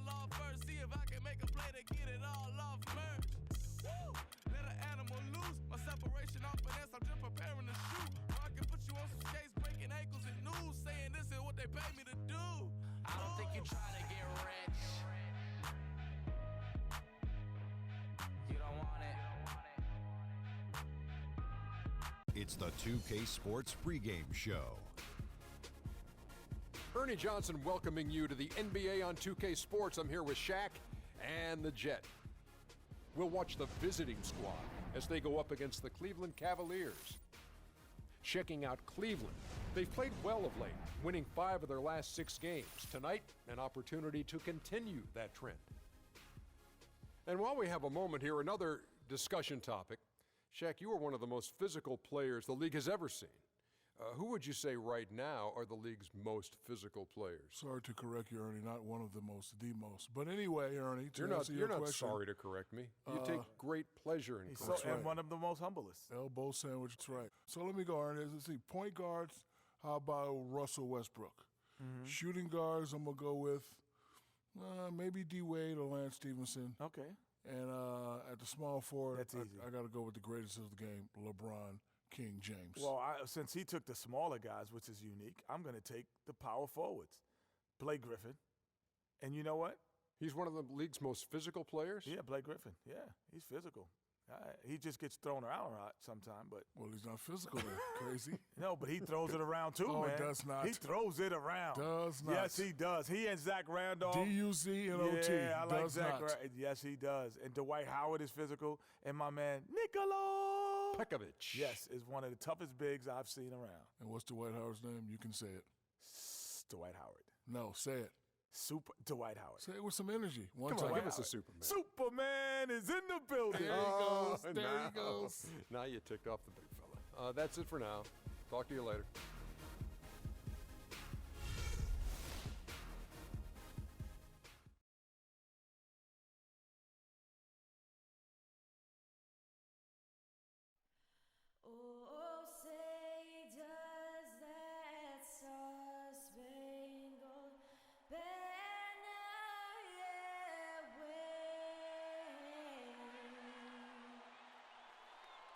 ball off first. See if I can make a play to get it all off merge. Woo! Let an animal loose. My separation off finesse, I'm just preparing to shoot. Or I can put you on some skates, breaking ankles and news, saying this is what they pay me to do. I don't think you're trying to get rich. You don't want it. It's the 2K Sports pregame show. Ernie Johnson welcoming you to the NBA on 2K Sports. I'm here with Shaq and the Jet. We'll watch the visiting squad as they go up against the Cleveland Cavaliers. Checking out Cleveland. They've played well of late, winning 5 of their last 6 games. Tonight, an opportunity to continue that trend. And while we have a moment here, another discussion topic. Shaq, you are one of the most physical players the league has ever seen. Who would you say right now are the league's most physical players? Sorry to correct you, Ernie, not one of the most, the most. But anyway, Ernie, to answer you're your not question, sorry to correct me. You take great pleasure in correcting. And one of the most humblest. elbow sandwich, that's right. So let me go, Ernie. Let's see, point guards, how about Russell Westbrook? Shooting guards, I'm going to go with maybe D. Wade or Lance Stevenson. Okay. And at the small forward, That's easy. I got to go with the greatest of the game, LeBron King James. Well, since he took the smaller guys, which is unique, I'm going to take the power forwards. Blake Griffin. And you know what? He's one of the league's most physical players? Yeah, Blake Griffin. Yeah, he's physical. He just gets thrown around a lot sometimes, but Well, he's not physical then. Crazy. no, but he throws it around too, Oh, man. does not. He throws it around. Does not. Yes, he does. He and Zach Randolph. D-U-Z-N-O-T. Yeah, I like does Zach. not. Yes, he does. And Dwight Howard is physical, and my man Nikola Pekovic. Yes, is one of the toughest bigs I've seen around. And what's Dwight Howard's name? You can say it. Dwight Howard. No, say it. Super Dwight Howard. Say it with some energy. One Come on, time. give us a Superman. Superman is in the building. There he goes. There now, he goes. Now you ticked off the big fella. That's it for now. Talk to you later. Oh, say does that star-spangled banner yet wave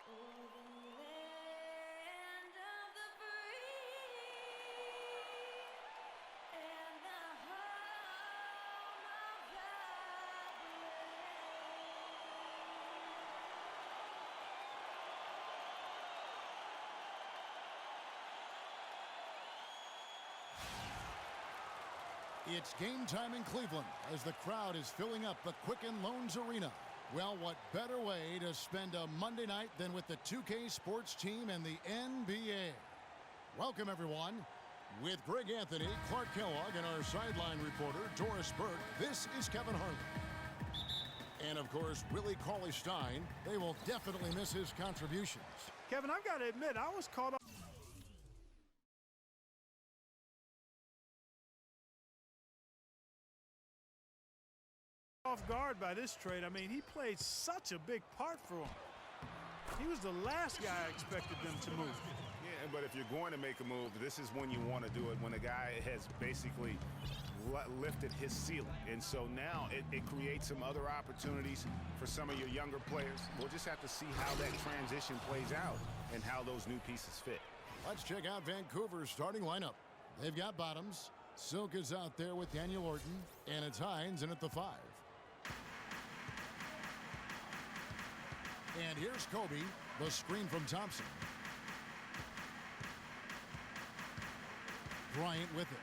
o'er the land of the free and the home of the brave? It's game time in Cleveland as the crowd is filling up the Quicken Loans Arena. Well, what better way to spend a Monday night than with the 2K Sports team and the NBA? Welcome, everyone. With Greg Anthony, Clark Kellogg, and our sideline reporter, Doris Burke, this is Kevin Harlan. And, of course, Willie Cauley-Stein. They will definitely miss his contributions. Kevin, I've got to admit, I was caught off guard by this trade. I mean, he played such a big part for him. He was the last guy I expected them to move. Yeah, but if you're going to make a move, this is when you want to do it, when a guy has basically lifted his ceiling. And so now it creates some other opportunities for some of your younger players. We'll just have to see how that transition plays out and how those new pieces fit. Let's check out Vancouver's starting lineup. They've got Bottoms. Silk is out there with Daniel Orton. And it's Hines in at the 5. And here's Kobe, the screen from Thompson. Bryant with it.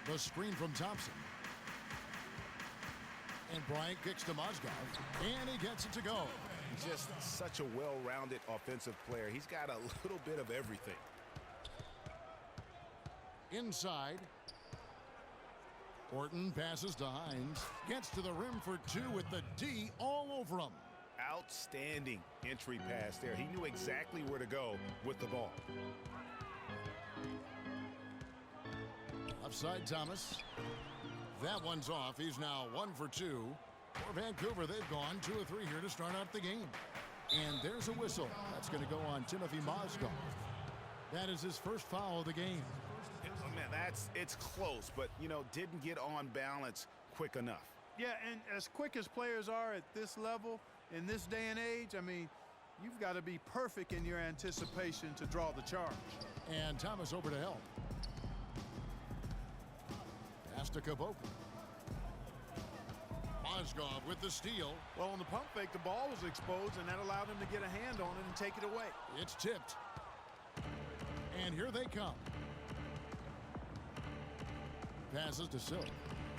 The screen from Thompson. And Bryant kicks to Mozgov, and he gets it to go. Just such a well-rounded offensive player. He's got a little bit of everything. Inside. Orton passes to Hines. Gets to the rim for 2 with the D all over him. Outstanding entry pass there. He knew exactly where to go with the ball. Upside Thomas. That one's off. He's now 1 for 2. For Vancouver, they've gone 2 of 3 here to start out the game. And there's a whistle. That's going to go on Timothy Mozgov. That is his first foul of the game. Man, it's close, but, you know, didn't get on balance quick quick enough. Yeah, and as quick as players are at this level, in this day and age, I mean, you've got to be perfect in your anticipation to draw the charge. And Thomas over to help. Pass to Caboclo. Mozgov with the steal. Well, on the pump fake, the ball was exposed, and that allowed him to get a hand on it and take it away. It's tipped. And here they come. Passes to Silk.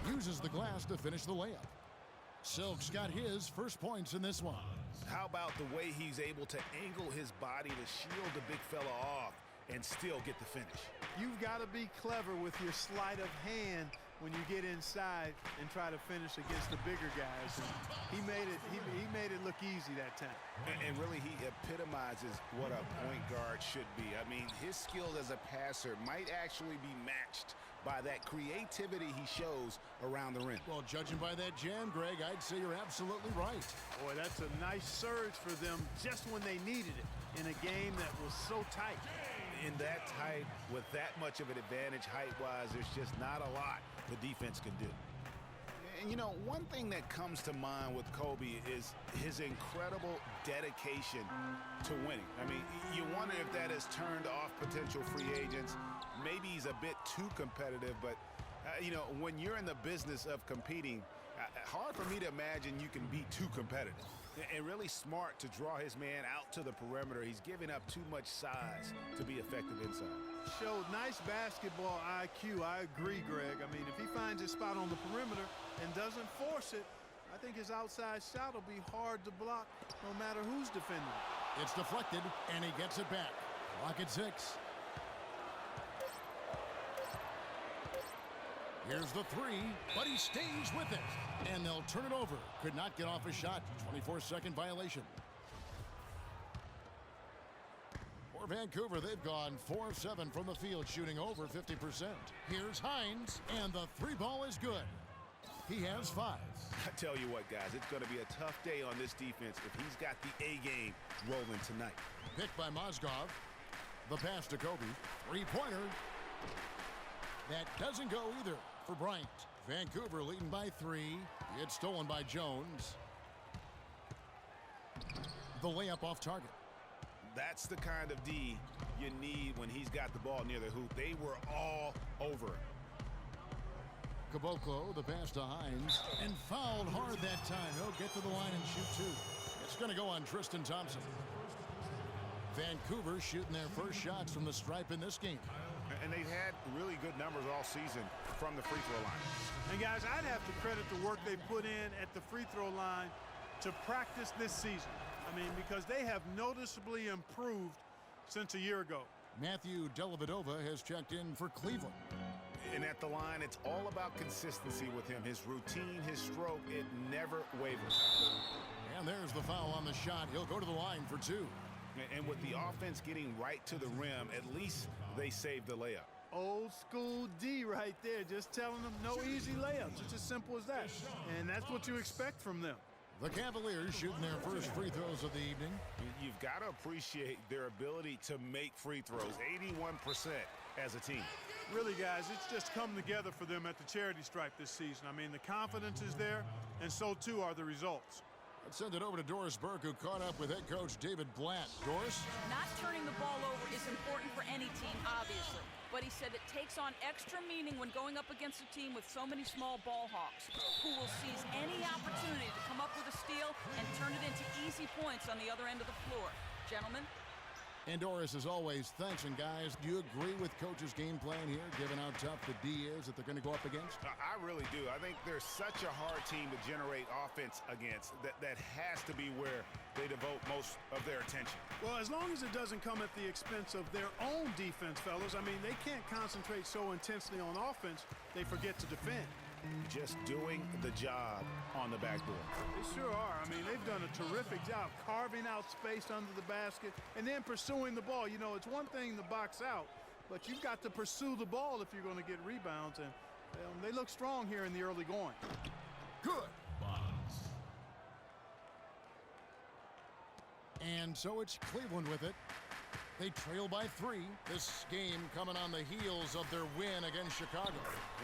Uses the glass to finish the layup. Silk's got his first points in this one. How about the way he's able to angle his body to shield the big fella off and still get the finish? You've got to be clever with your sleight of hand when you get inside and try to finish against the bigger guys. And he made it look easy that time. And really, he epitomizes what a point guard should be. I mean, his skill as a passer might actually be matched by that creativity he shows around the rim. Well, judging by that jam, Greg, I'd say you're absolutely right. Boy, that's a nice surge for them just when they needed it in a game that was so tight. In that tight, with that much of an advantage height-wise, there's just not a lot the defense can do. And, you know, one thing that comes to mind with Kobe is his incredible dedication to winning. I mean, you wonder if that has turned off potential free agents. Maybe he's a bit too competitive, but, you know, when you're in the business of competing, hard for me to imagine you can be too competitive. And really smart to draw his man out to the perimeter. He's giving up too much size to be effective inside. Showed nice basketball IQ. I agree, Greg. I mean, if he finds his spot on the perimeter and doesn't force it, I think his outside shot will be hard to block no matter who's defending. It's deflected, and he gets it back. Clock at 6. Here's the three, but he stays with it. And they'll turn it over. Could not get off a shot. 24-second violation. For Vancouver, they've gone 4 of 7 from the field, shooting over 50%. Here's Hines, and the three ball is good. He has 5. I tell you what, guys, it's going to be a tough day on this defense if he's got the A game rolling tonight. Picked by Mozgov. The pass to Kobe. Three-pointer. That doesn't go either for Bryant. Vancouver leading by 3. It's stolen by Jones. The layup off target. That's the kind of D you need when he's got the ball near the hoop. They were all over it. Caboclo, the pass to Hines, and fouled hard that time. He'll get to the line and shoot 2. It's going to go on Tristan Thompson. Vancouver shooting their first shots from the stripe in this game. And they've had really good numbers all season from the free throw line. And guys, I'd have to credit the work they put in at the free throw line to practice this season. I mean, because they have noticeably improved since a year ago. Matthew Dellavedova has checked in for Cleveland. And at the line, it's all about consistency with him. His routine, his stroke, it never wavers. And there's the foul on the shot. He'll go to the line for 2. And with the offense getting right to the rim, at least they saved the layup. Old school D right there, just telling them no easy layups. It's as simple as that. And that's what you expect from them. The Cavaliers shooting their first free throws of the evening. You've got to appreciate their ability to make free throws, 81% as a team. Really, guys, it's just come together for them at the charity stripe this season. I mean, the confidence is there, and so too are the results. Let's send it over to Doris Burke, who caught up with head coach David Blatt. Doris? Not turning the ball over is important for any team, obviously. But he said it takes on extra meaning when going up against a team with so many small ball hawks, who will seize any opportunity to come up with a steal and turn it into easy points on the other end of the floor. Gentlemen? And Doris, as always, thanks. And guys, do you agree with Coach's game plan here, given how tough the D is that they're going to go up against? I really do. I think they're such a hard team to generate offense against. That has to be where they devote most of their attention. Well, as long as it doesn't come at the expense of their own defense, fellas. I mean, they can't concentrate so intensely on offense, they forget to defend. Just doing the job on the backboard. They sure are. I mean, they've done a terrific job carving out space under the basket and then pursuing the ball. You know, it's one thing to box out, but you've got to pursue the ball if you're going to get rebounds, and they look strong here in the early going. Good. And so it's Cleveland with it. They trail by 3. This game coming on the heels of their win against Chicago.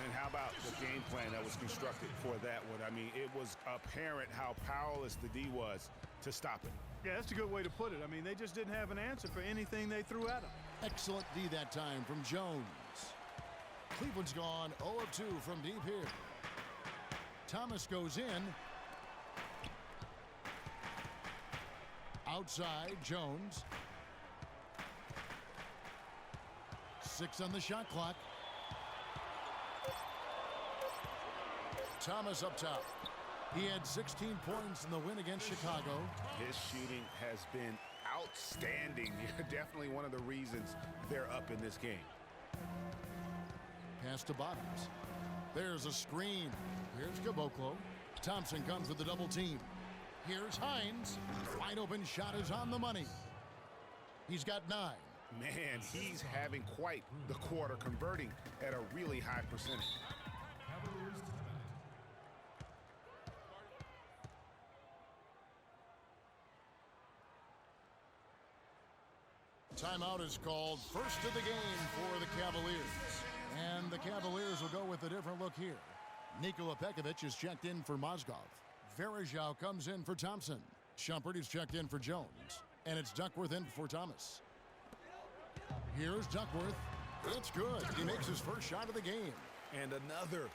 And how about the game plan that was constructed for that one? I mean, it was apparent how powerless the D was to stop it. Yeah, that's a good way to put it. I mean, they just didn't have an answer for anything they threw at them. Excellent D that time from Jones. Cleveland's gone 0 of 2 from deep here. Thomas goes in. Outside, Jones. 6 on the shot clock. Thomas up top. He had 16 points in the win against Chicago. His shooting has been outstanding. Definitely one of the reasons they're up in this game. Pass to Bottoms. There's a screen. Here's Caboclo. Thompson comes with the double team. Here's Hines. Wide open shot is on the money. He's got 9. Man, he's having quite the quarter, converting at a really high percentage. Timeout is called. First of the game for the Cavaliers. And the Cavaliers will go with a different look here. Nikola Pekovic is checked in for Mozgov. Varejao comes in for Thompson. Shumpert is checked in for Jones. And it's Duckworth in for Thomas. Here's Duckworth. It's good. He makes his first shot of the game. And another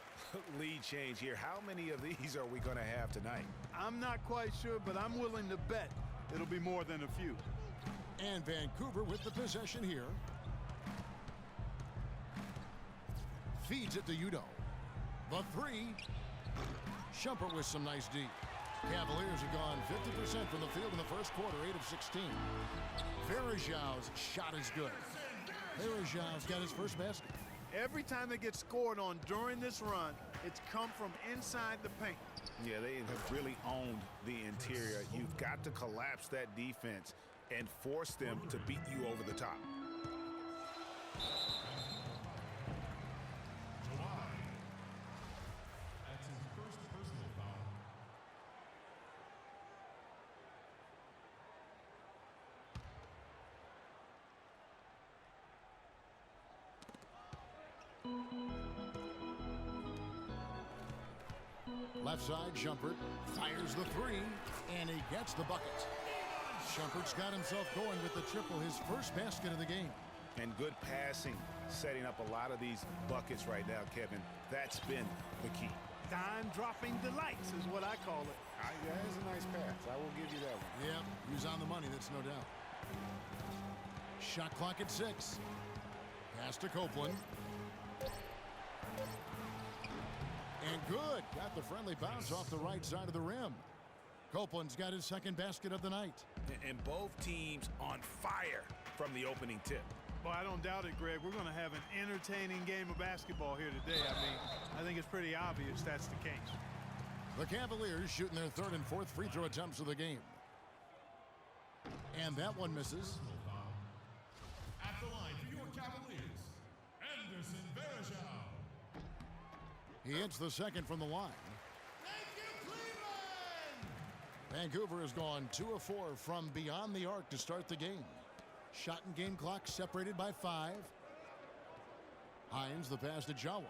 lead change here. How many of these are we going to have tonight? I'm not quite sure, but I'm willing to bet it'll be more than a few. And Vancouver with the possession here. Feeds it to Udo. The 3. Shumpert with some nice D. Cavaliers have gone 50% from the field in the first quarter, 8 of 16. Varejao's shot is good. Varejao's got his first basket. Every time they get scored on during this run, it's come from inside the paint. Yeah, they have really owned the interior. You've got to collapse that defense and force them to beat you over the top. Left side, Shumpert fires the 3, and he gets the bucket. Shumpert's got himself going with the triple, his first basket of the game. And good passing, setting up a lot of these buckets right now, Kevin. That's been the key. Dime-dropping delights is what I call it. That is a nice pass. I will give you that one. Yeah, he was on the money, that's no doubt. Shot clock at 6. Pass to Copeland. And good. Got the friendly bounce off the right side of the rim. Copeland's got his second basket of the night. And both teams on fire from the opening tip. Well, I don't doubt it, Greg. We're going to have an entertaining game of basketball here today. I mean, I think it's pretty obvious that's the case. The Cavaliers shooting their 3rd and 4th free throw attempts of the game. And that one misses. At the line for your Cavaliers, Anderson Varejao. He hits the second from the line. Vancouver has gone 2 of 4 from beyond the arc to start the game. Shot and game clock separated by 5. Hines the pass to Jawa.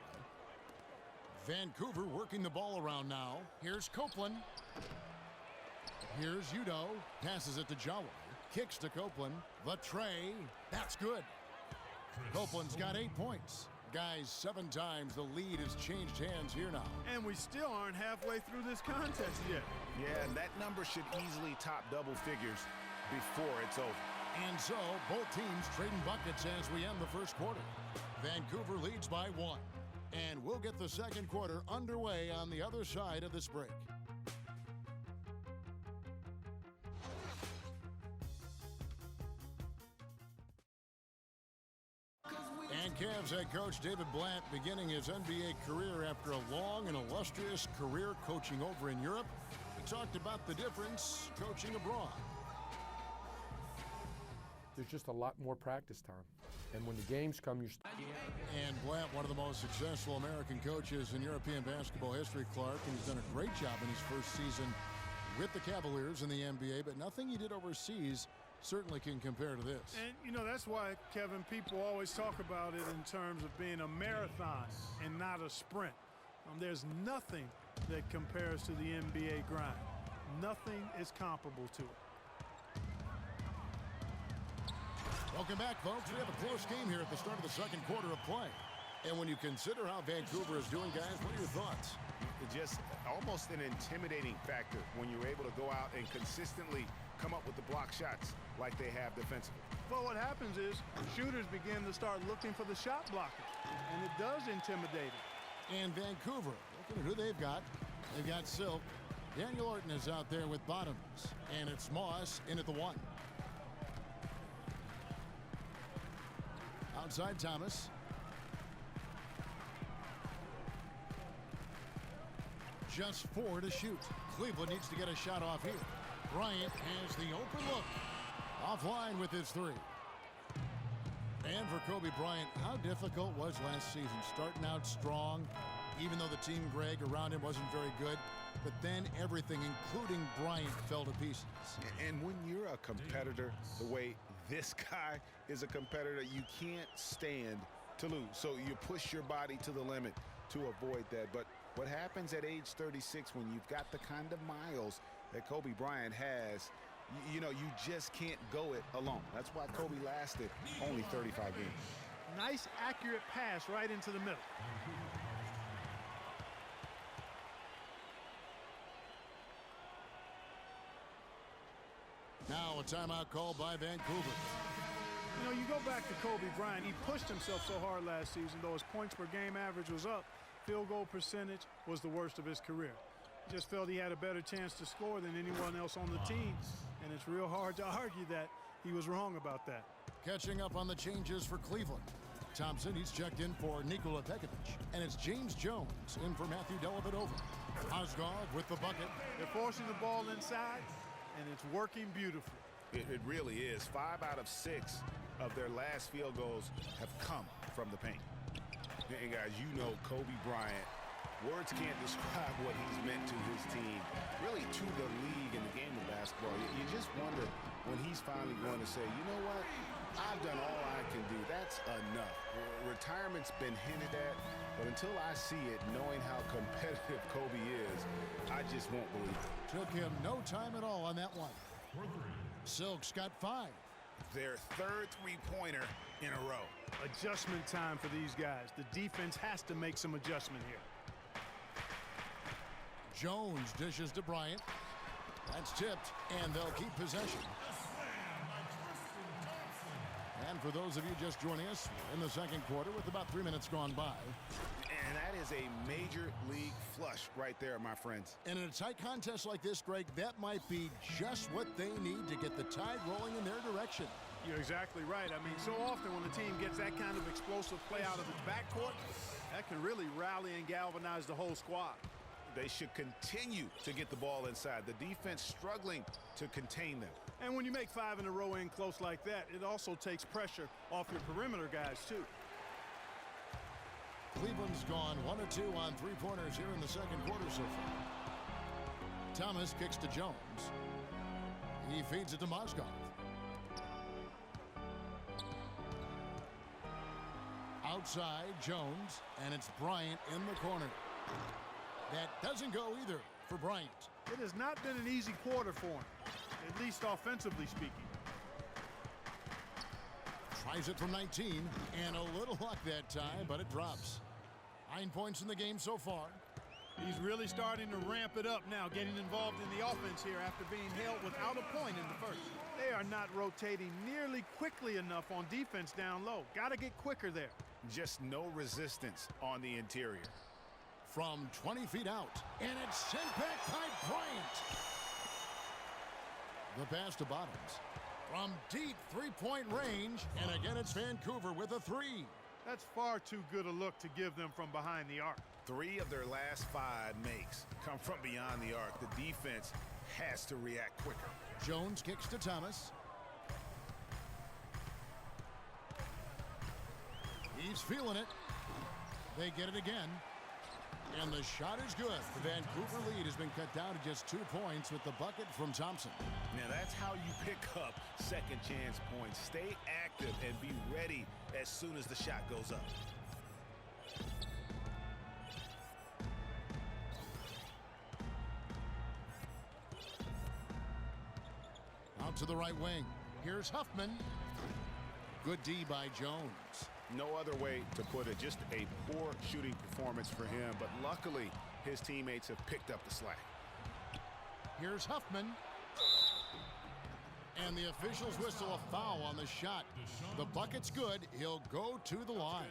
Vancouver working the ball around now. Here's Copeland. Here's Udo. Passes it to Jawa. Kicks to Copeland. The tray. That's good. Copeland's got 8 points. Guys, 7 times the lead has changed hands here now. And we still aren't halfway through this contest yet. Yeah, and that number should easily top double figures before it's over. And so, both teams trading buckets as we end the first quarter. Vancouver leads by 1. And we'll get the second quarter underway on the other side of this break. And Cavs head coach David Blatt beginning his NBA career after a long and illustrious career coaching over in Europe. We talked about the difference coaching abroad. There's just a lot more practice time. And when the games come, you And Blatt, one of the most successful American coaches in European basketball history, Clark, and he's done a great job in his first season with the Cavaliers in the NBA, but nothing he did overseas certainly can compare to this. And, you know, that's why, Kevin, people always talk about it in terms of being a marathon and not a sprint. There's nothing that compares to the NBA grind. Nothing is comparable to it. Welcome back, folks. We have a close game here at the start of the second quarter of play. And when you consider how Vancouver is doing, guys, what are your thoughts? Just almost an intimidating factor when you're able to go out and consistently come up with the block shots like they have defensively. Well, what happens is shooters begin to start looking for the shot blocker, and it does intimidate them. And Vancouver, looking at who they've got. They've got Silk. Daniel Orton is out there with Bottoms. And it's Moss in at the 1. Outside Thomas. Just 4 to shoot. Cleveland needs to get a shot off here. Bryant has the open look. Offline with his 3. And for Kobe Bryant, how difficult was last season? Starting out strong, even though the team, Greg, around him wasn't very good. But then everything, including Bryant, fell to pieces. And when you're a competitor, the way this guy is a competitor, you can't stand to lose. So you push your body to the limit to avoid that. But what happens at age 36 when you've got the kind of miles that Kobe Bryant has, you know, you just can't go it alone. That's why Kobe lasted only 35 games. Nice, accurate pass right into the middle. Now a timeout called by Vancouver. You know, you go back to Kobe Bryant. He pushed himself so hard last season, though his points per game average was up. Field goal percentage was the worst of his career. He just felt he had a better chance to score than anyone else on the team. And it's real hard to argue that he was wrong about that. Catching up on the changes for Cleveland. Thompson, he's checked in for Nikola Pekovic. And it's James Jones in for Matthew Dellavedova. Osgood with the bucket. They're forcing the ball inside, and it's working beautifully. It really is. 5 out of 6 of their last field goals have come from the paint. And guys, you know Kobe Bryant, words can't describe what he's meant to his team, really to the league and the game of basketball. You just wonder when he's finally going to say, you know what, I've done all I can do. That's enough. Retirement's been hinted at, but until I see it, knowing how competitive Kobe is, I just won't believe it. Took him no time at all on that one. Silk's got 5. Their 3rd three-pointer in a row. Adjustment time for these guys. The defense has to make some adjustment here. Jones dishes to Bryant. That's tipped, and they'll keep possession. And for those of you just joining us, we're in the second quarter with about 3 minutes gone by. And that is a major league flush right there, my friends. And in a tight contest like this, Greg, that might be just what they need to get the tide rolling in their direction. You're exactly right. I mean, so often when the team gets that kind of explosive play out of its backcourt, that can really rally and galvanize the whole squad. They should continue to get the ball inside. The defense struggling to contain them. And when you make 5 in a row in close like that, it also takes pressure off your perimeter guys, too. Cleveland's gone 1 of 2 on 3-pointers here in the second quarter so far. Thomas kicks to Jones. He feeds it to Mozgov. Outside, Jones, and it's Bryant in the corner. That doesn't go either for Bryant. It has not been an easy quarter for him, at least offensively speaking. Tries it from 19, and a little luck that time, but it drops. 9 points in the game so far. He's really starting to ramp it up now, getting involved in the offense here after being held without a point in the first. They are not rotating nearly quickly enough on defense down low. Got to get quicker there. Just no resistance on the interior. From 20 feet out, and it's sent back by Bryant. The pass to Bottoms. From deep three-point range, and again it's Vancouver with a 3. That's far too good a look to give them from behind the arc. 3 of their last 5 makes come from beyond the arc. The defense has to react quicker. Jones kicks to Thomas. He's feeling it. They get it again. And the shot is good. The Vancouver lead has been cut down to just 2 points with the bucket from Thompson. Now that's how you pick up second chance points. Stay active and be ready as soon as the shot goes up. Out to the right wing. Here's Huffman. Good D by Jones. No other way to put it. Just a poor shooting performance for him. But luckily, his teammates have picked up the slack. Here's Huffman. And the officials whistle a foul on the shot. The bucket's good. He'll go to the line.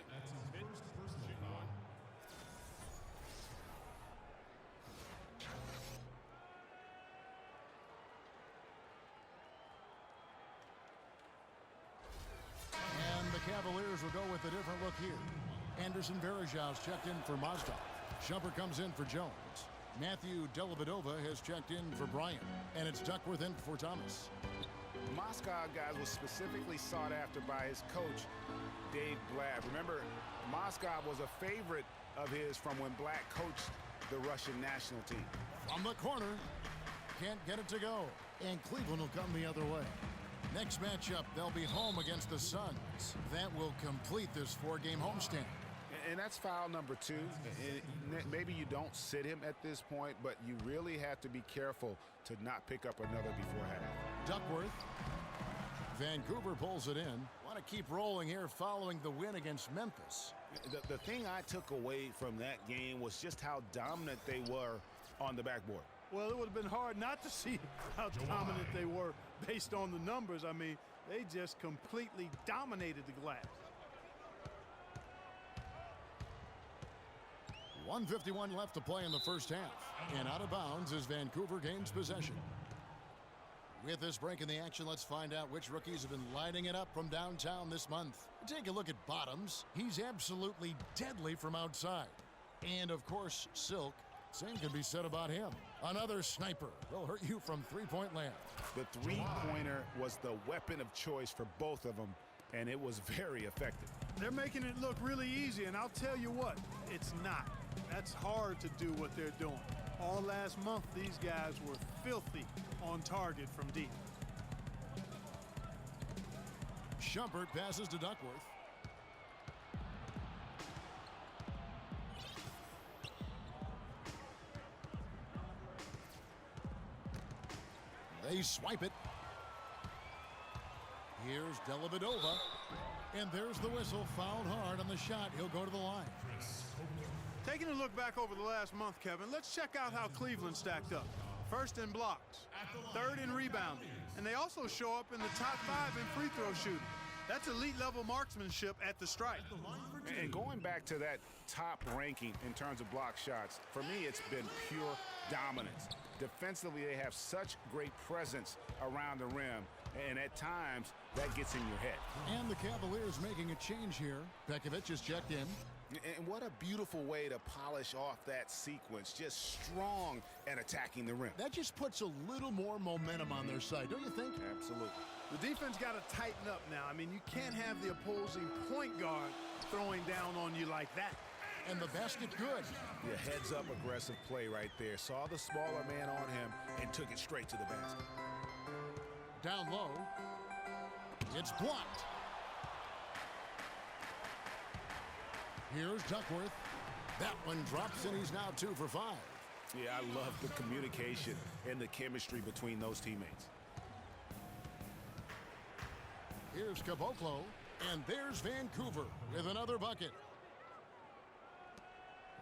Cavaliers will go with a different look here. Anderson Varejau's checked in for Mozgov. Shumpert comes in for Jones. Matthew Dellavedova has checked in for Bryant. And it's Duckworth in for Thomas. Mozgov, guys, was specifically sought after by his coach, Dave Blatt. Remember, Mozgov was a favorite of his from when Blatt coached the Russian national team. From the corner. Can't get it to go. And Cleveland will come the other way. Next matchup, they'll be home against the Suns. That will complete this 4-game homestand. And that's foul number 2. Maybe you don't sit him at this point, but you really have to be careful to not pick up another before half. Duckworth. Vancouver pulls it in. Want to keep rolling here following the win against Memphis. The thing I took away from that game was just how dominant they were on the backboard. Well, it would have been hard not to see how dominant they were based on the numbers. I mean, they just completely dominated the glass. 1:51 left to play in the first half. And out of bounds as Vancouver gains possession. With this break in the action, let's find out which rookies have been lighting it up from downtown this month. Take a look at Bottoms. He's absolutely deadly from outside. And, of course, Silk. Same can be said about him. Another sniper. Will hurt you from three-point land. The three-pointer was the weapon of choice for both of them, and it was very effective. They're making it look really easy, and I'll tell you what, it's not. That's hard to do what they're doing. All last month, these guys were filthy on target from deep. Shumpert passes to Duckworth. They swipe it. Here's Dellavedova. And there's the whistle. Fouled hard on the shot. He'll go to the line. Taking a look back over the last month, Kevin, let's check out how Cleveland stacked up. First in blocks, third in rebounding, and they also show up in the top 5 in free throw shooting. That's elite level marksmanship at the stripe. And going back to that top ranking in terms of block shots, for me it's been pure dominance. Defensively, they have such great presence around the rim, and at times that gets in your head. And the Cavaliers making a change here. Pekovic is checked in. And what a beautiful way to polish off that sequence. Just strong at attacking the rim. That just puts a little more momentum on their side, don't you think? Absolutely. The defense got to tighten up now. I mean, you can't have the opposing point guard throwing down on you like that. And the basket good. Yeah, heads-up aggressive play right there. Saw the smaller man on him and took it straight to the basket. Down low. It's blocked. Here's Duckworth. That one drops, and he's now 2 for 5. Yeah, I love the communication and the chemistry between those teammates. Here's Caboclo, and there's Vancouver with another bucket.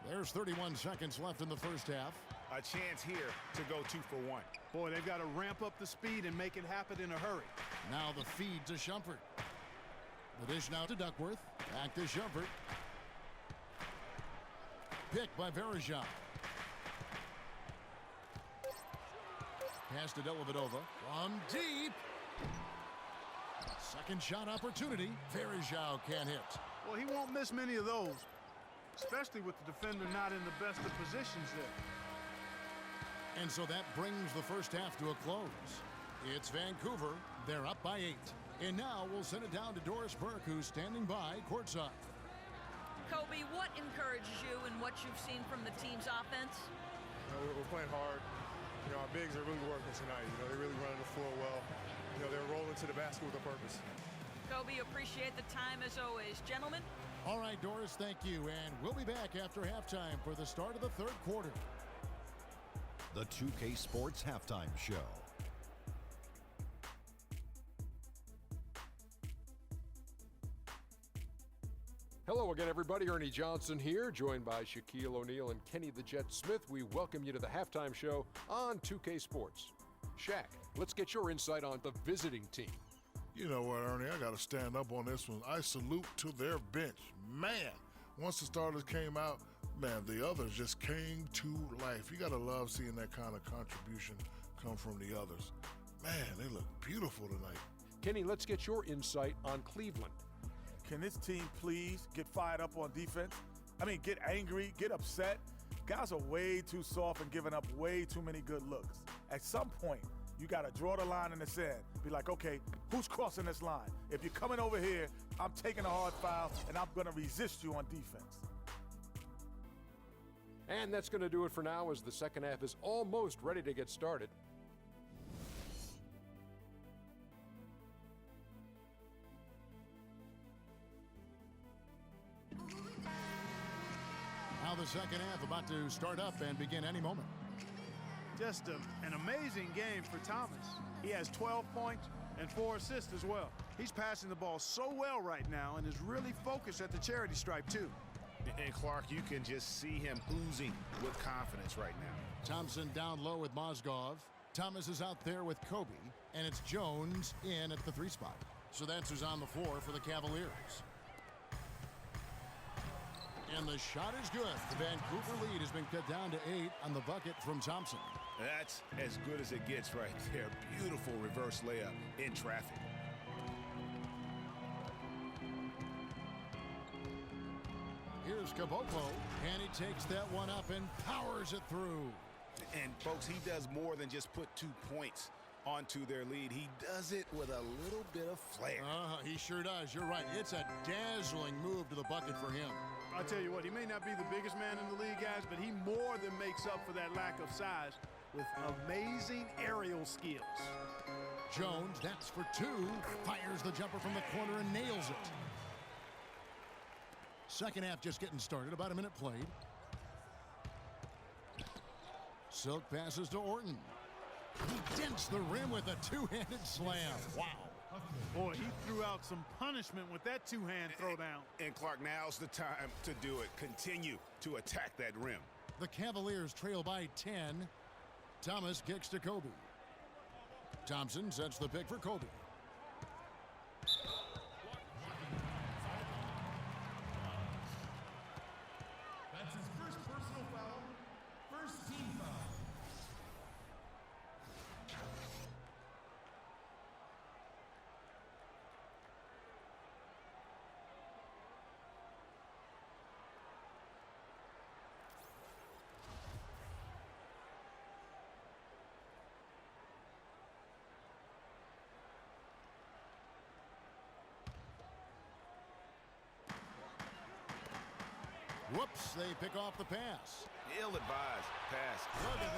There's 31 seconds left in the first half. A chance here to go 2 for 1. Boy, they've got to ramp up the speed and make it happen in a hurry. Now the feed to Shumpert. The dish now to Duckworth. Back to Shumpert. Picked by Varejau. Pass to Dellavedova. From deep. Second shot opportunity. Varejau can't hit. Well, he won't miss many of those, especially with the defender not in the best of positions there. And so that brings the first half to a close. It's Vancouver. They're up by 8. And now we'll send it down to Doris Burke, who's standing by courtside. Kobe, what encourages you in what you've seen from the team's offense? We're playing hard. Our bigs are really working tonight. They're really running the floor well. They're rolling to the basket with a purpose. Kobe, appreciate the time as always. Gentlemen? All right, Doris, thank you. And we'll be back after halftime for the start of the third quarter. The 2K Sports Halftime Show. Hello again, everybody. Ernie Johnson here, joined by Shaquille O'Neal and Kenny the Jet Smith. We welcome you to the halftime show on 2K Sports. Shaq, let's get your insight on the visiting team. You know what, Ernie? I got to stand up on this one. I salute to their bench. Man, once the starters came out, man, the others just came to life. You got to love seeing that kind of contribution come from the others. Man, they look beautiful tonight. Kenny, let's get your insight on Cleveland. Can this team please get fired up on defense? I mean, get angry, get upset. Guys are way too soft and giving up way too many good looks. At some point, you got to draw the line in the sand. Be like, okay, who's crossing this line? If you're coming over here, I'm taking a hard foul, and I'm going to resist you on defense. And that's going to do it for now as the second half is almost ready to get started. Now the second half about to start up and begin any moment. Just an amazing game for Thomas. He has 12 points and 4 assists as well. He's passing the ball so well right now and is really focused at the charity stripe too. And Clark, you can just see him oozing with confidence right now. Thompson down low with Mozgov. Thomas is out there with Kobe, and it's Jones in at the 3 spot. So that's who's on the floor for the Cavaliers. And the shot is good. The Vancouver lead has been cut down to 8 on the bucket from Thompson. That's as good as it gets right there. Beautiful reverse layup in traffic. Here's Caboclo, and he takes that one up and powers it through. And, folks, he does more than just put 2 points onto their lead. He does it with a little bit of flair. He sure does. You're right. It's a dazzling move to the bucket for him. I'll tell you what, he may not be the biggest man in the league, guys, but he more than makes up for that lack of size with amazing aerial skills. Jones, that's for 2. Fires the jumper from the corner and nails it. Second half just getting started. About a minute played. Silk passes to Orton. He dents the rim with a 2-handed slam. Wow. Boy, he threw out some punishment with that 2-hand throwdown. And Clark, now's the time to do it. Continue to attack that rim. The Cavaliers trail by 10. Thomas kicks to Kobe. Thompson sets the pick for Kobe. That's his first personal foul, first team foul. Whoops, they pick off the pass. Ill-advised pass. Look at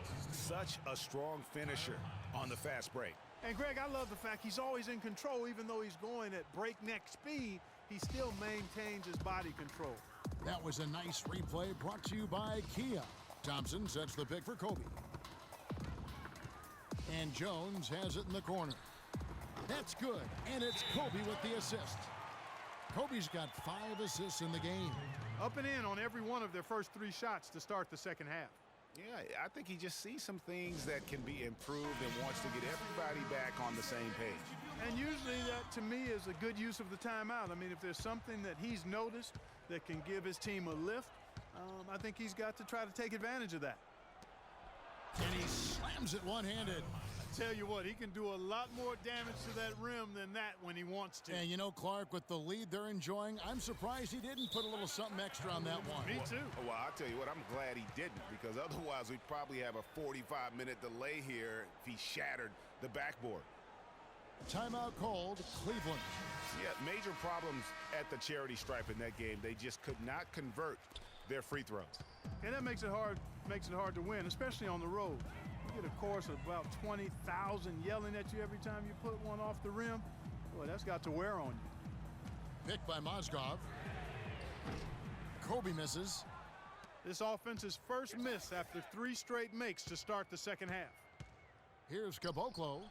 that. Such a strong finisher on the fast break. And Greg, I love the fact he's always in control. Even though he's going at breakneck speed, he still maintains his body control. That was a nice replay brought to you by Kia. Thompson sets the pick for Kobe. And Jones has it in the corner. That's good, and it's Kobe with the assist. Kobe's got 5 assists in the game. Up and in on every one of their first 3 shots to start the second half. Yeah, I think he just sees some things that can be improved and wants to get everybody back on the same page. And usually that, to me, is a good use of the timeout. I mean, if there's something that he's noticed that can give his team a lift, I think he's got to try to take advantage of that. And he slams it one-handed. Tell you what, he can do a lot more damage to that rim than that when he wants to. And you know, Clark, with the lead they're enjoying, I'm surprised he didn't put a little something extra on that one. Me too. Well, I'll tell you what, I'm glad he didn't, because otherwise we'd probably have a 45-minute delay here if he shattered the backboard. Timeout called Cleveland. Yeah, major problems at the charity stripe in that game. They just could not convert their free throws. And that makes it hard to win, especially on the road. You get a chorus of about 20,000 yelling at you every time you put one off the rim. Boy, that's got to wear on you. Picked by Mozgov. Kobe misses. This offense's first miss after 3 straight makes to start the second half. Here's Caboclo.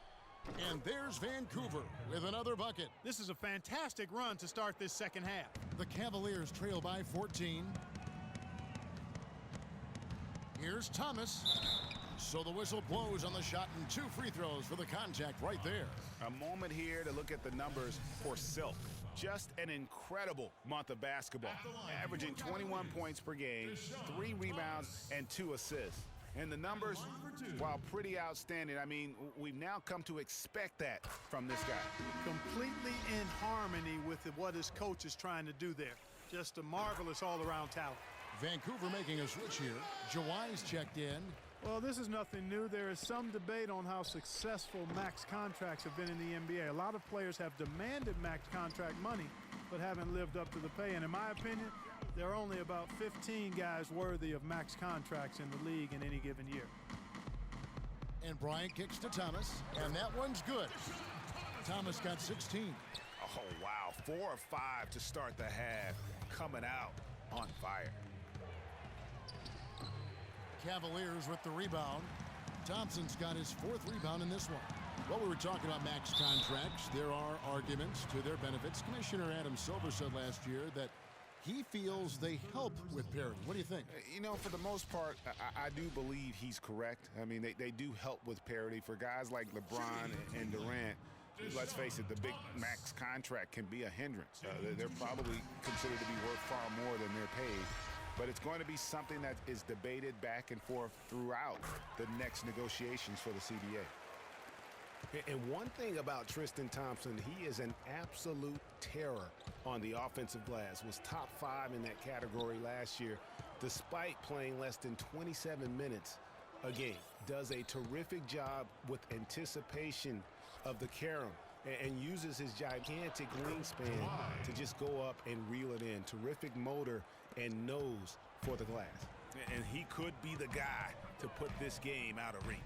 And there's Vancouver with another bucket. This is a fantastic run to start this second half. The Cavaliers trail by 14. Here's Thomas. So the whistle blows on the shot and 2 free throws for the contact right there. A moment here to look at the numbers for Silk. Just an incredible month of basketball, averaging 21 points per game, 3 rebounds, and 2 assists. And the numbers, while pretty outstanding, I mean, we've now come to expect that from this guy. Completely in harmony with what his coach is trying to do there. Just a marvelous all-around talent. Vancouver making a switch here. Jawai's checked in. Well, this is nothing new. There is some debate on how successful max contracts have been in the NBA. A lot of players have demanded max contract money, but haven't lived up to the pay. And in my opinion, there are only about 15 guys worthy of max contracts in the league in any given year. And Bryant kicks to Thomas, and that one's good. Thomas got 16. Oh, wow. 4 of 5 to start the half. Coming out on fire. Cavaliers with the rebound. Thompson's got his 4th rebound in this one. Well, we were talking about max contracts. There are arguments to their benefits. Commissioner Adam Silver said last year that he feels they help with parity. What do you think? You know, for the most part, I do believe he's correct. I mean, they do help with parity for guys like LeBron and Durant. Let's face it, the big max contract can be a hindrance. They're probably considered to be worth far more than they're paid. But it's going to be something that is debated back and forth throughout the next negotiations for the CBA. And one thing about Tristan Thompson, he is an absolute terror on the offensive glass. Was top 5 in that category last year, despite playing less than 27 minutes a game. Does a terrific job with anticipation of the carom and uses his gigantic wingspan to just go up and reel it in. Terrific motor and nose for the glass. And he could be the guy to put this game out of reach.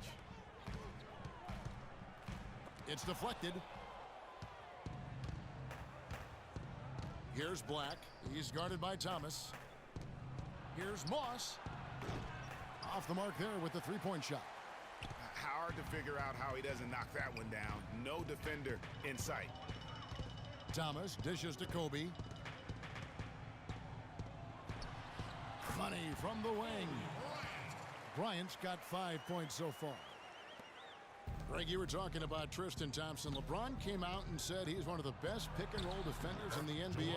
It's deflected. Here's Black. He's guarded by Thomas. Here's Moss. Off the mark there with the 3-point shot. Hard to figure out how he doesn't knock that one down. No defender in sight. Thomas dishes to Kobe. Money from the wing. Bryant's got 5 points so far. Greg, you were talking about Tristan Thompson. LeBron came out and said he's one of the best pick-and-roll defenders in the NBA.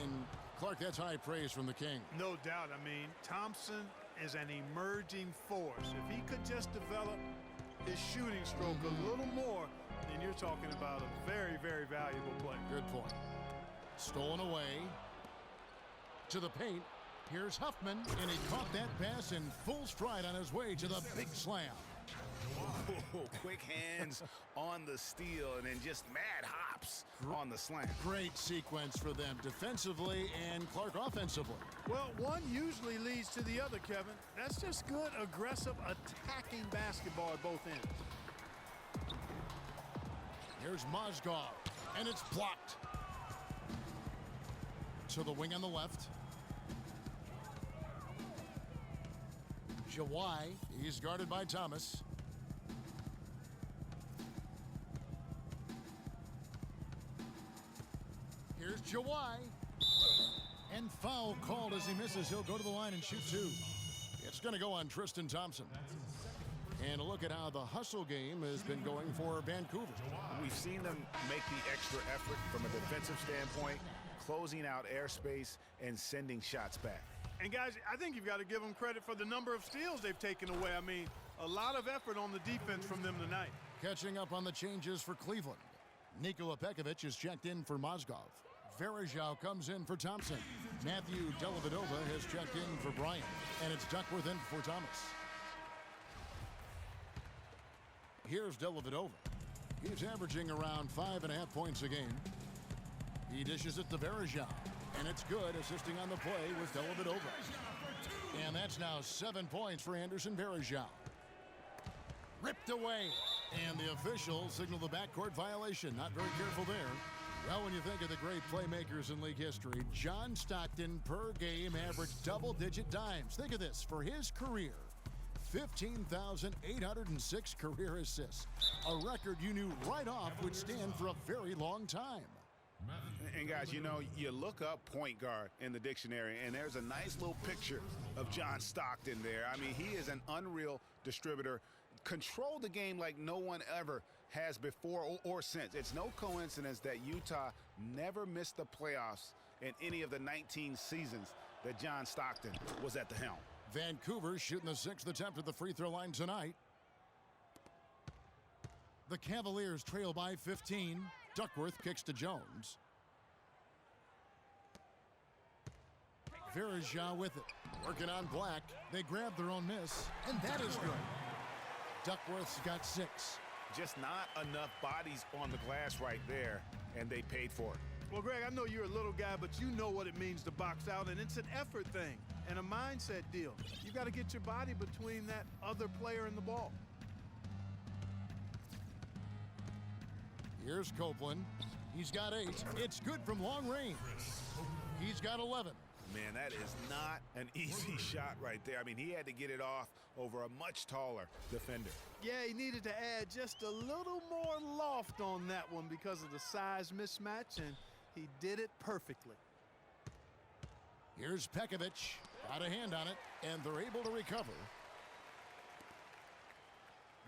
And Clark, that's high praise from the King. No doubt. I mean, Thompson is an emerging force. If he could just develop his shooting stroke a little more, then you're talking about a very, very valuable player. Good point. Stolen away to the paint. Here's Huffman, and he caught that pass in full stride on his way to the big slam. Oh, quick hands on the steal and then just mad hops on the slam. Great sequence for them defensively and Clark offensively. Well, one usually leads to the other, Kevin. That's just good, aggressive, attacking basketball at both ends. Here's Mozgov, and it's blocked. To the wing on the left. Jawai, he's guarded by Thomas. Here's Jawai. And foul called as he misses. He'll go to the line and shoot 2. It's going to go on Tristan Thompson. And a look at how the hustle game has been going for Vancouver. We've seen them make the extra effort from a defensive standpoint, closing out airspace and sending shots back. And guys, I think you've got to give them credit for the number of steals they've taken away. I mean, a lot of effort on the defense from them tonight. Catching up on the changes for Cleveland. Nikola Pekovic is checked in for Mozgov. Verajao comes in for Thompson. Matthew Dellavedova has checked in for Bryant. And it's Duckworth in for Thomas. Here's Dellavedova. He's averaging around 5.5 points a game. He dishes it to Varejao, and it's good, assisting on the play with Dellavedova. And that's now 7 points for Anderson Varejao. Ripped away, and the officials signal the backcourt violation. Not very careful there. Well, when you think of the great playmakers in league history, John Stockton per game averaged double-digit dimes. Think of this. For his career, 15,806 career assists. A record you knew right off would stand for a very long time. And guys, you know, you look up point guard in the dictionary, and there's a nice little picture of John Stockton there. I mean, he is an unreal distributor. Control the game like no one ever has before or since. It's no coincidence that Utah never missed the playoffs in any of the 19 seasons that John Stockton was at the helm. Vancouver shooting the 6th attempt at the free throw line tonight. The Cavaliers trail by 15. Duckworth kicks to Jones. Varejao with it. Working on Black. They grab their own miss, and that is good. Duckworth's got 6. Just not enough bodies on the glass right there, and they paid for it. Well, Greg, I know you're a little guy, but you know what it means to box out, and it's an effort thing and a mindset deal. You got to get your body between that other player and the ball. Here's Copeland. He's got 8. It's good from long range. He's got 11. Man, that is not an easy shot right there. I mean, he had to get it off over a much taller defender. Yeah, he needed to add just a little more loft on that one because of the size mismatch, and he did it perfectly. Here's Pekovic. Got a hand on it, and they're able to recover.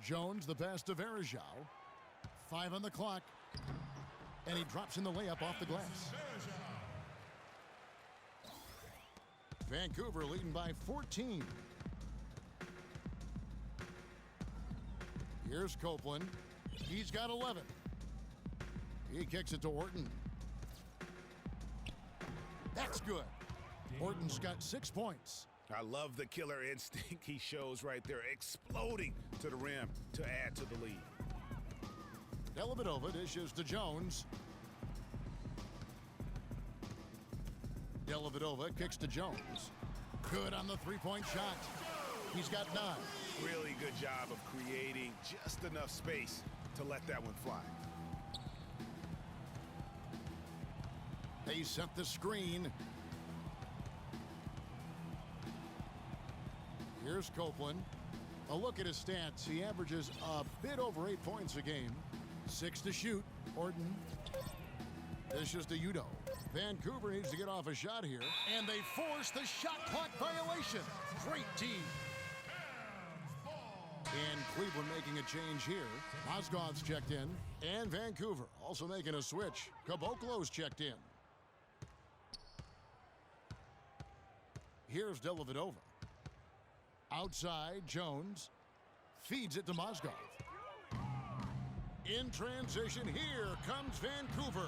Jones, the pass to Varejao. 5 on the clock, and he drops in the layup off the glass. Vancouver leading by 14. Here's Copeland. He's got 11. He kicks it to Orton. That's good. Orton's got 6 points. I love the killer instinct he shows right there, exploding to the rim to add to the lead. Dellavedova dishes to Jones. Dellavedova kicks to Jones. Good on the three-point shot. He's got 9. Really good job of creating just enough space to let that one fly. They set the screen. Here's Copeland. A look at his stats. He averages a bit over 8 points a game. 6 to shoot. Orton. Dishes to Udo. Vancouver needs to get off a shot here, and they force the shot clock violation. Great team. And Cleveland making a change here. Mozgov's checked in, and Vancouver also making a switch. Caboclo's checked in. Here's Dellavedova. Outside, Jones feeds it to Mozgov. In transition, here comes Vancouver.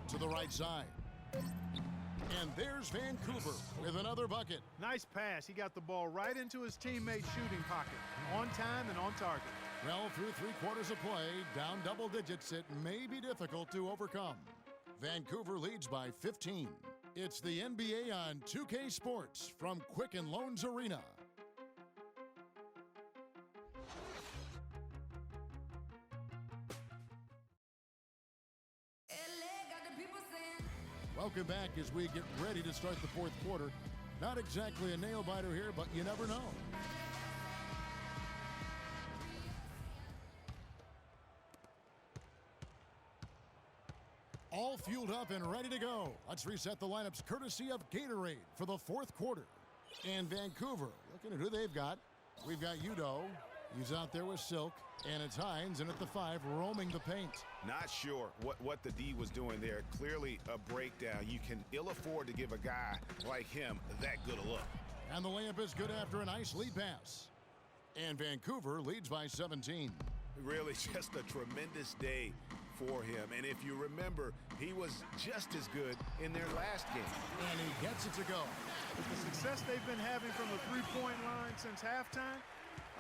To the right side. And there's Vancouver with another bucket. Nice pass. He got the ball right into his teammate's shooting pocket. On time and on target. Well, through 3 quarters of play, down double digits, it may be difficult to overcome. Vancouver leads by 15. It's the NBA on 2K Sports from Quicken Loans Arena. Welcome back as we get ready to start the 4th quarter. Not exactly a nail-biter here, but you never know. All fueled up and ready to go. Let's reset the lineups courtesy of Gatorade for the 4th quarter. And Vancouver, looking at who they've got. We've got Udo. He's out there with Silk. And it's Hines, and at the 5, roaming the paint. Not sure what the D was doing there. Clearly a breakdown. You can ill afford to give a guy like him that good a look. And the layup is good after a nice lead pass. And Vancouver leads by 17. Really just a tremendous day for him. And if you remember, he was just as good in their last game. And he gets it to go. With the success they've been having from the three-point line since halftime,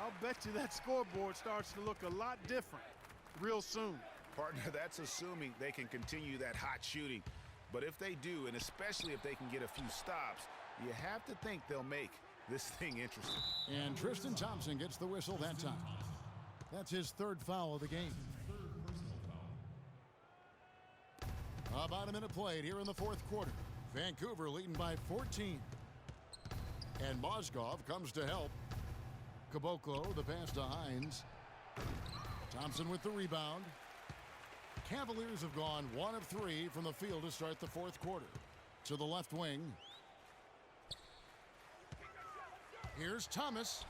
I'll bet you that scoreboard starts to look a lot different real soon. Partner, that's assuming they can continue that hot shooting. But if they do, and especially if they can get a few stops, you have to think they'll make this thing interesting. And Tristan Thompson gets the whistle that time. That's his third foul of the game. About a minute played here in the fourth quarter. Vancouver leading by 14. And Mozgov comes to help. Caboclo, the pass to Hines. Thompson with the rebound. Cavaliers have gone 1 of 3 from the field to start the fourth quarter. To the left wing. Here's Thomas.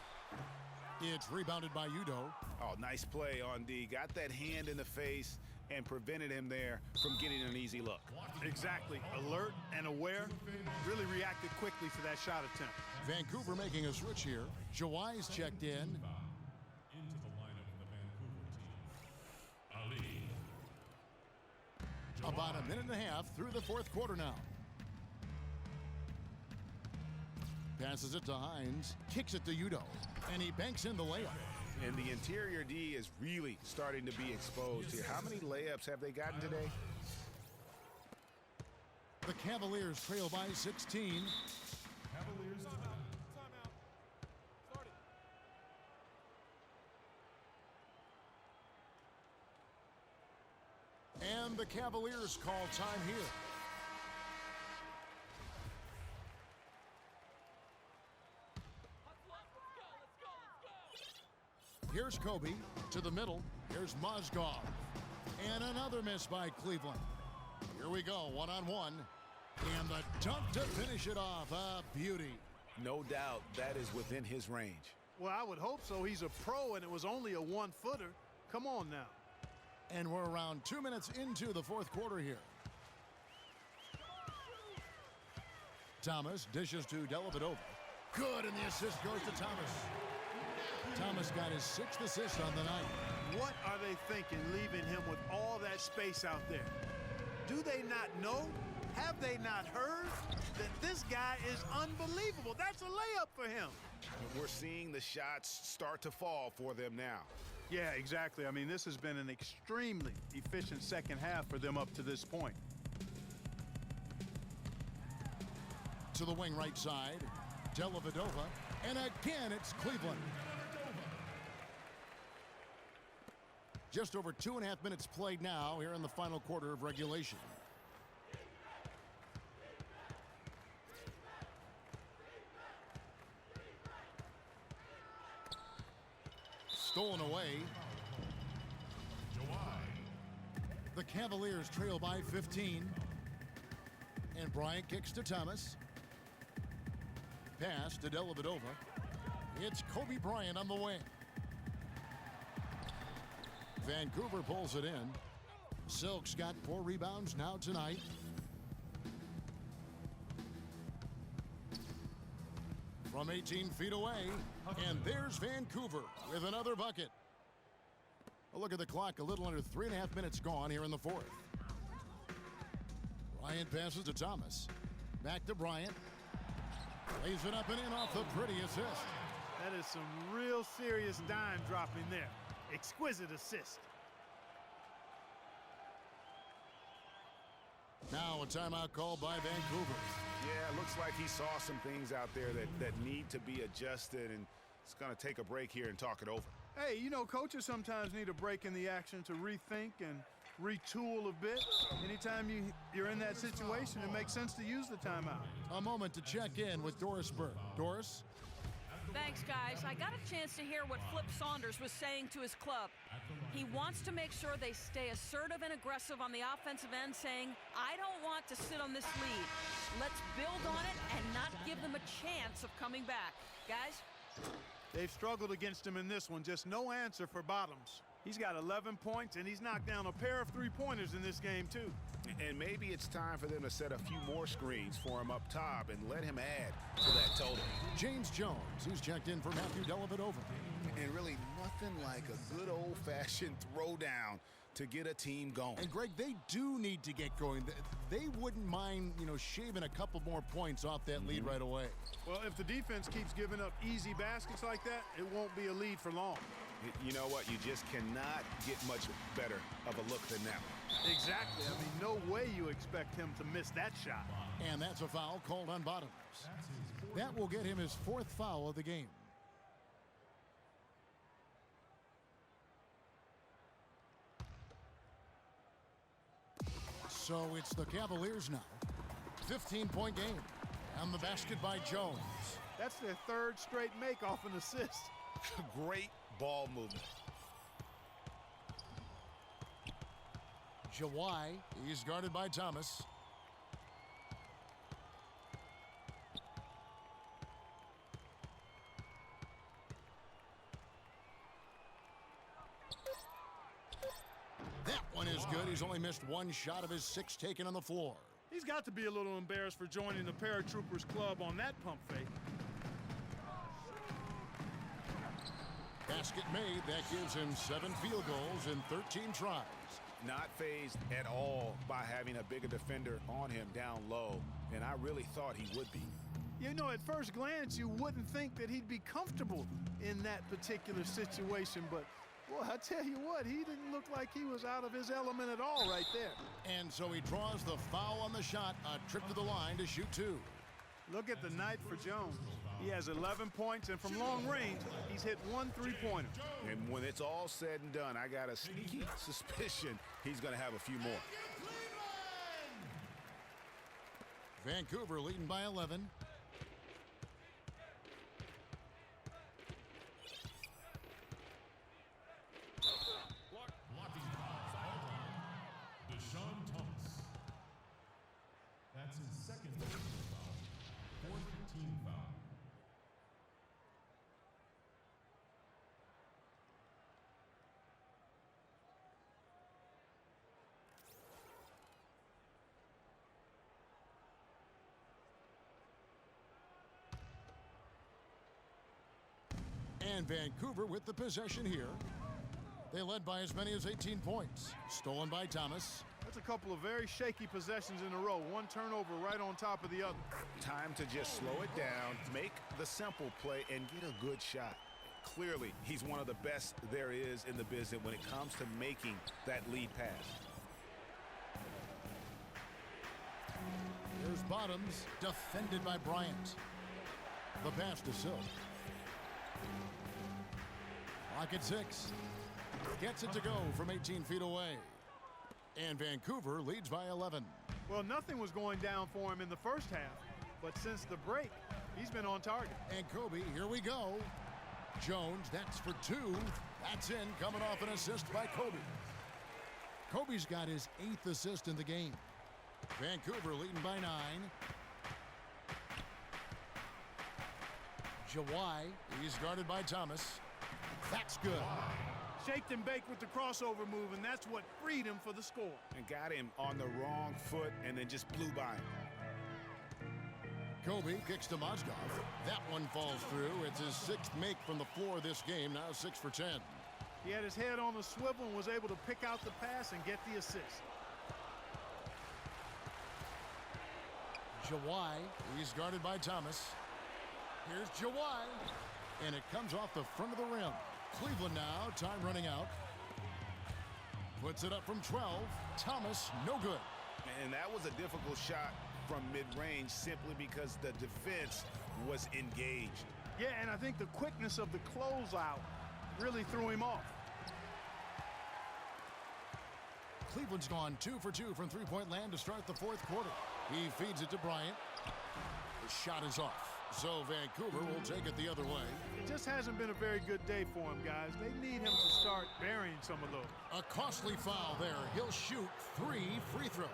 It's rebounded by Udo. Oh, nice play on D. Got that hand in the face and prevented him there from getting an easy look. Exactly. Alert and aware. Really reacted quickly to that shot attempt. Vancouver making a switch here. Jawai's checked in. Into the lineup of the Vancouver team. Ali. About a minute and a half through the fourth quarter now. Passes it to Hines. Kicks it to Udo. And he banks in the layup. And the interior D is really starting to be exposed here. How many layups have they gotten today? The Cavaliers trail by 16. Cavaliers And the Cavaliers call time here. Here's Kobe to the middle. Here's Mozgov. And another miss by Cleveland. Here we go, one-on-one. And the dunk to finish it off. A beauty. No doubt that is within his range. Well, I would hope so. He's a pro, and it was only a one-footer. Come on now. And we're around 2 minutes into the fourth quarter here. Thomas dishes to Dellavedova. Good, and the assist goes to Thomas. Thomas got his 6th assist on the night. What are they thinking, leaving him with all that space out there? Do they not know? Have they not heard that this guy is unbelievable? That's a layup for him. We're seeing the shots start to fall for them now. Yeah, exactly. I mean, this has been an extremely efficient second half for them up to this point. To the wing right side, Dellavedova, and again it's Cleveland. Just over 2.5 minutes played now here in the final quarter of regulation. Stolen away. The Cavaliers trail by 15. And Bryant kicks to Thomas. Pass to Dellavedova. It's Kobe Bryant on the wing. Vancouver pulls it in. Silk's got 4 rebounds now tonight. From 18 feet away, and there's Vancouver with another bucket. A look at the clock, a little under 3.5 minutes gone here in the fourth. Bryant passes to Thomas. Back to Bryant. Lays it up and in off the pretty assist. That is some real serious dime dropping there. Exquisite assist. Now a timeout called by Vancouver. Yeah, it looks like he saw some things out there that need to be adjusted, and it's going to take a break here and talk it over. Hey, you know, coaches sometimes need a break in the action to rethink and retool a bit. Anytime you're in that situation, it makes sense to use the timeout. A moment to check in with Doris Burke. Doris? Thanks, guys. I got a chance to hear what Flip Saunders was saying to his club. He wants to make sure they stay assertive and aggressive on the offensive end, saying, I don't want to sit on this lead. Let's build on it and not give them a chance of coming back. Guys? They've struggled against him in this one. Just no answer for Bottoms. He's got 11 points, and he's knocked down a pair of three-pointers in this game, too. And maybe it's time for them to set a few more screens for him up top and let him add to that total. James Jones, who's checked in for Matthew Dellavedova. And really nothing like a good old-fashioned throwdown to get a team going. And Greg, they do need to get going. They wouldn't mind, shaving a couple more points off that lead right away. Well, if the defense keeps giving up easy baskets like that, it won't be a lead for long. You know what? You just cannot get much better of a look than that one. Exactly. I mean, no way you expect him to miss that shot. And that's a foul called on Bottoms. That will get him his 4th foul of the game. So it's the Cavaliers now. 15-point game. And the basket by Jones. That's their 3rd straight make off an assist. Great ball movement. Jawai, he's guarded by Thomas. That one is good. He's only missed 1 shot of his 6 taken on the floor. He's got to be a little embarrassed for joining the Paratroopers Club on that pump fake. Basket made. That gives him 7 field goals in 13 tries. Not fazed at all by having a bigger defender on him down low, and I really thought he would be. At first glance, you wouldn't think that he'd be comfortable in that particular situation, but boy, I tell you what, he didn't look like he was out of his element at all right there. And so he draws the foul on the shot, a trip to the line to shoot 2. Look at the night for Jones. He has 11 points, and from long range, he's hit 1 3-pointer. And when it's all said and done, I got a sneaky suspicion he's going to have a few more. Vancouver leading by 11. Blocking foul on Deshaun Thomas. That's his 2nd personal foul. 4th team foul. And Vancouver with the possession here. They led by as many as 18 points. Stolen by Thomas. That's a couple of very shaky possessions in a row. 1 turnover right on top of the other. Time to just slow it down, make the simple play, and get a good shot. Clearly, he's one of the best there is in the business when it comes to making that lead pass. Here's Bottoms, defended by Bryant. The pass to Silk. Clock at 6. Gets it to go from 18 feet away. And Vancouver leads by 11. Well, nothing was going down for him in the first half, but since the break, he's been on target. And Kobe, here we go. Jones, that's for 2. That's in, coming off an assist by Kobe. Kobe's got his 8th assist in the game. Vancouver leading by 9. Jawai, he's guarded by Thomas. That's good. Shaked and baked with the crossover move, and that's what freed him for the score. And got him on the wrong foot and then just blew by him. Kobe kicks to Mozgov. That one falls through. It's his 6th make from the floor this game, now 6 for 10. He had his head on the swivel and was able to pick out the pass and get the assist. Jawai, he's guarded by Thomas. Here's Jawai, and it comes off the front of the rim. Cleveland now, time running out. Puts it up from 12. Thomas, no good. And that was a difficult shot from mid-range simply because the defense was engaged. Yeah, and I think the quickness of the closeout really threw him off. Cleveland's gone 2 for 2 from three-point land to start the 4th quarter. He feeds it to Bryant. The shot is off. So Vancouver will take it the other way. It just hasn't been a very good day for him, guys. They need him to start burying some of those. A costly foul there. He'll shoot 3 free throws.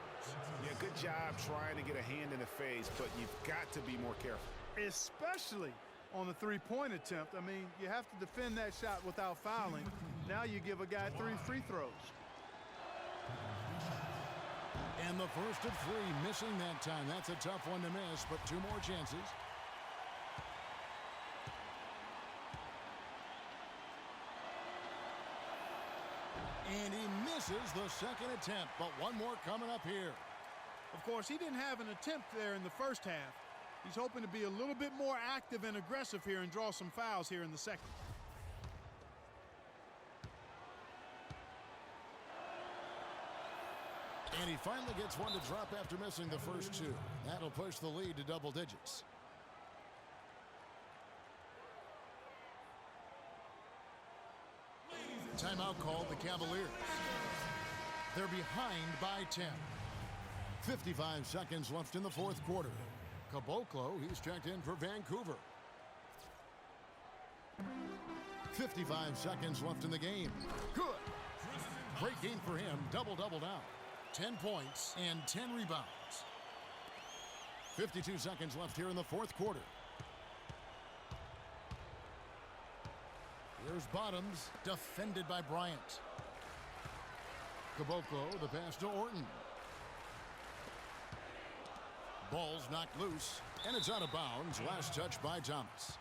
Yeah, good job trying to get a hand in the face, but you've got to be more careful. Especially on the three-point attempt. I mean, you have to defend that shot without fouling. Now you give a guy 3 free throws. And the first of 3, missing that time. That's a tough one to miss, but 2 more chances. And he misses the second attempt, but one more coming up here. Of course, he didn't have an attempt there in the first half. He's hoping to be a little bit more active and aggressive here and draw some fouls here in the second. And he finally gets one to drop after missing the first two. That'll push the lead to double digits. Timeout called the Cavaliers. They're behind by 10. 55 seconds left in the fourth quarter. Caboclo, he's checked in for Vancouver. 55 seconds left in the game. Good. Great game for him. Double-double now. 10 points and 10 rebounds. 52 seconds left here in the fourth quarter. Here's Bottoms, defended by Bryant. Caboclo, the pass to Orton. Ball's knocked loose, and it's out of bounds. Last touch by Thomas.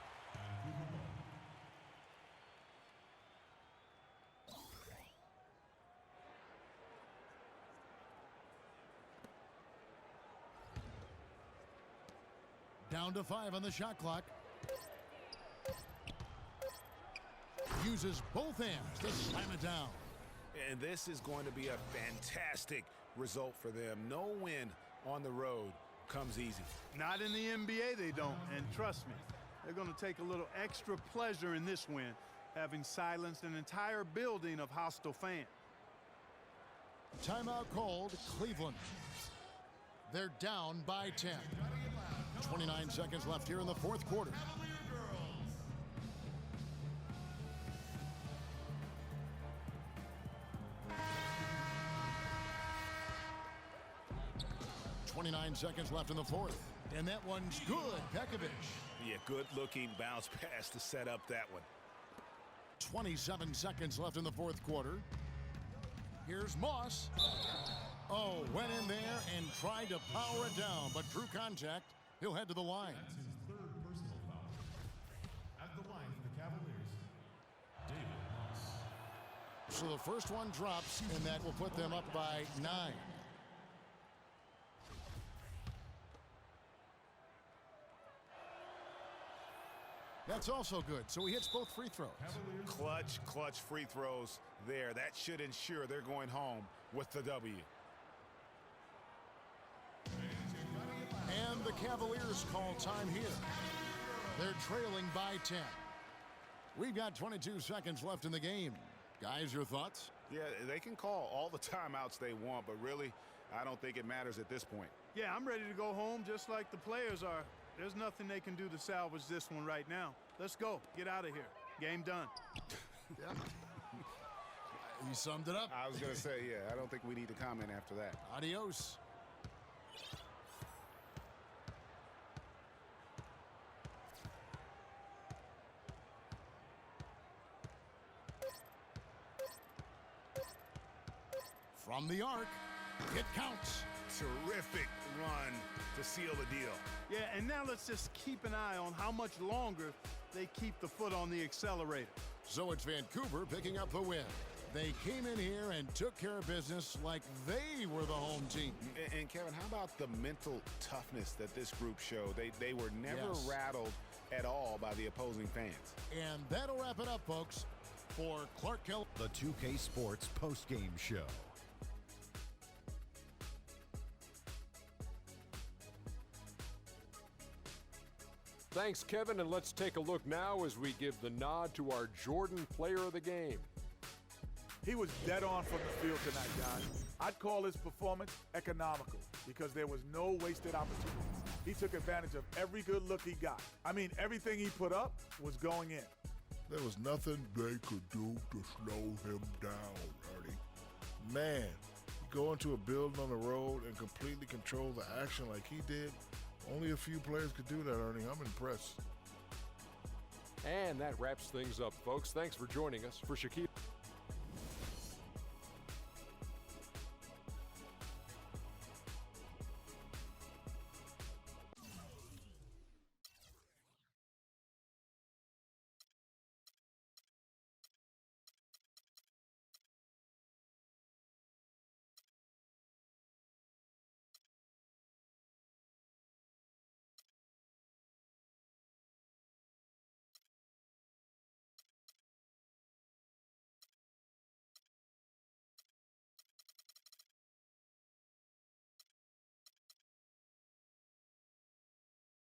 Down to 5 on the shot clock. Uses both hands to slam it down. And this is going to be a fantastic result for them. No win on the road comes easy. Not in the NBA, they don't. And trust me, they're going to take a little extra pleasure in this win, having silenced an entire building of hostile fans. Timeout called Cleveland. They're down by 10. 29 seconds left here in the fourth quarter. .29 seconds left in the fourth. And that one's good. Pekovic. Yeah, good-looking bounce pass to set up that one. 27 seconds left in the fourth quarter. Here's Moss. Oh, went in there and tried to power it down, but drew contact. He'll head to the line. That's his third personal foul. At the line for the Cavaliers, David Moss. So the first one drops, and that will put them up by 9. That's also good. So he hits both free throws. Clutch free throws there. That should ensure they're going home with the W. And the Cavaliers call time here. They're trailing by 10. We've got 22 seconds left in the game. Guys, your thoughts? Yeah, they can call all the timeouts they want, but really, I don't think it matters at this point. Yeah, I'm ready to go home just like the players are. There's nothing they can do to salvage this one right now. Let's go. Get out of here. Game done. Yeah. You summed it up. I was going to say, yeah, I don't think we need to comment after that. Adios. From the arc, it counts. Terrific run to seal the deal. Yeah, and now let's just keep an eye on how much longer they keep the foot on the accelerator. So it's Vancouver picking up the win. They came in here and took care of business like they were the home team. And Kevin, how about the mental toughness that this group showed? They were never rattled at all by the opposing fans. And that'll wrap it up, folks, for Clark Kell. The 2K Sports postgame show. Thanks, Kevin, and let's take a look now as we give the nod to our Jordan player of the game. He was dead on from the field tonight, guys. I'd call his performance economical because there was no wasted opportunities. He took advantage of every good look he got. I mean, everything he put up was going in. There was nothing they could do to slow him down, Ernie. Man, go into a building on the road and completely control the action like he did. Only a few players could do that, Ernie. I'm impressed. And that wraps things up, folks. Thanks for joining us. For Shaquille.